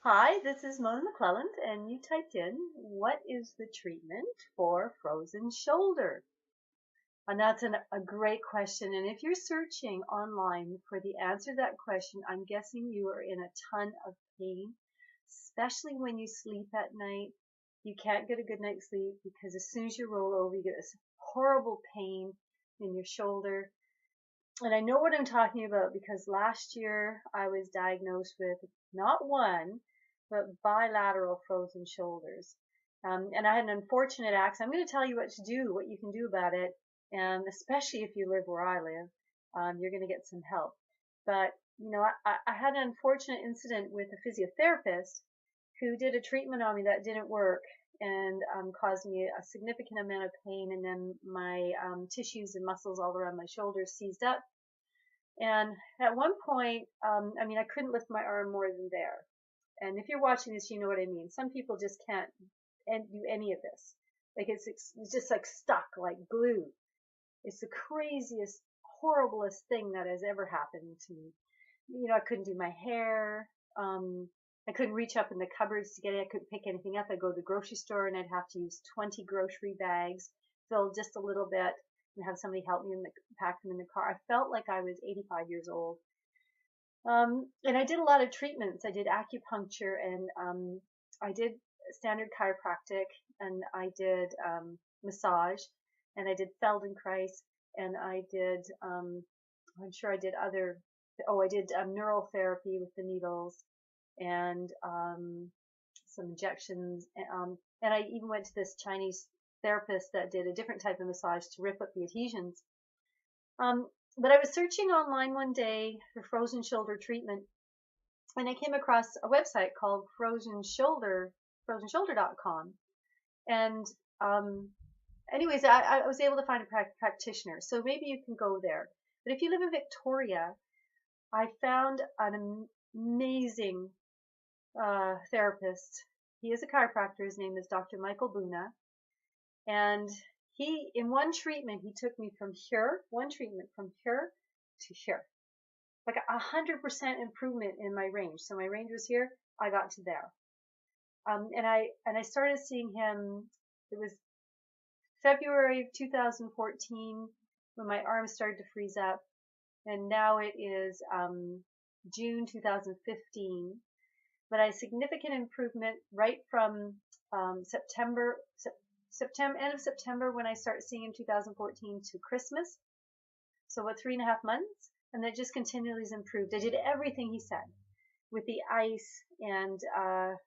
Hi, this is Mona McClelland, and you typed in, what is the treatment for frozen shoulder? And that's a great question. And if you're searching online for the answer to that question, I'm guessing you are in a ton of pain, especially when you sleep at night. You can't get a good night's sleep because as soon as you roll over, you get this horrible pain in your shoulder. And I know what I'm talking about because last year I was diagnosed with not one, but bilateral frozen shoulders. And I had an unfortunate accident. I'm going to tell you what to do, what you can do about it, and especially if you live where I live, you're going to get some help. But, I had an unfortunate incident with a physiotherapist who did a treatment on me that didn't work and caused me a significant amount of pain. And then my tissues and muscles all around my shoulders seized up. And at one point, I couldn't lift my arm more than there. And if you're watching this, you know what I mean. Some people just can't do any of this. Like it's just like stuck, like glue. It's the craziest, horriblest thing that has ever happened to me. I couldn't do my hair. I couldn't reach up in the cupboards to get it. I couldn't pick anything up. I'd go to the grocery store and I'd have to use 20 grocery bags, fill just a little bit, and have somebody help me pack them in the car. I felt like I was 85 years old. And I did a lot of treatments. I did acupuncture and I did standard chiropractic and I did massage and I did Feldenkrais and I did, I'm sure I did I did neural therapy with the needles and some injections. And I even went to this Chinese therapist that did a different type of massage to rip up the adhesions. But I was searching online one day for frozen shoulder treatment, and I came across a website called frozenshoulder.com. And anyways, I was able to find a practitioner, so maybe you can go there. But if you live in Victoria, I found an amazing therapist. He is a chiropractor. His name is Dr. Buna, and in one treatment, he took me from here to here. Like 100% improvement in my range. So my range was here, I got to there. And I started seeing him, it was February of 2014 when my arms started to freeze up. And now it is June 2015. But I had significant improvement right from end of September when I started seeing him 2014 to Christmas. So about 3.5 months. And that just continually has improved. I did everything he said with the ice and I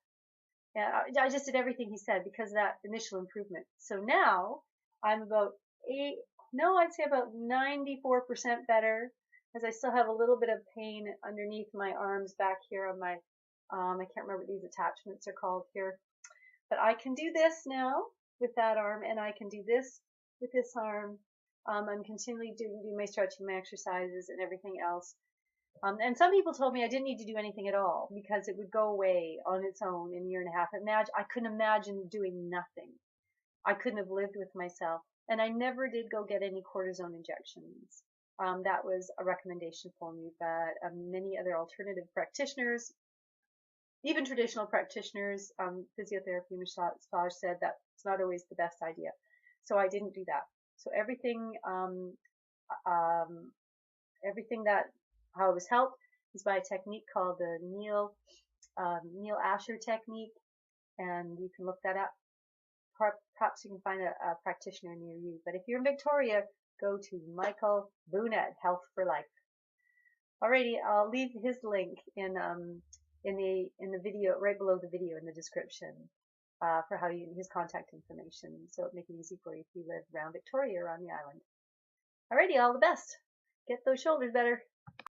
just did everything he said because of that initial improvement. So now I'm about I'd say about 94% better, as I still have a little bit of pain underneath my arms back here on my, I can't remember what these attachments are called here, but I can do this now with that arm and I can do this with this arm. I'm continually doing my stretching, my exercises and everything else. And some people told me I didn't need to do anything at all because it would go away on its own in a year and a half. I couldn't imagine doing nothing. I couldn't have lived with myself. And I never did go get any cortisone injections. That was a recommendation for me, but many other alternative practitioners, even traditional practitioners, physiotherapy, massage said that it's not always the best idea. So I didn't do that. So everything that how I was helped is by a technique called the Neil Asher technique, and you can look that up. Perhaps you can find a practitioner near you. But if you're in Victoria, go to Michael Buna at Health for Life. Alrighty, I'll leave his link in the video right below the video in the description for his contact information, so it'll make it easy for you if you live around Victoria or on the island. Alrighty, all the best. Get those shoulders better.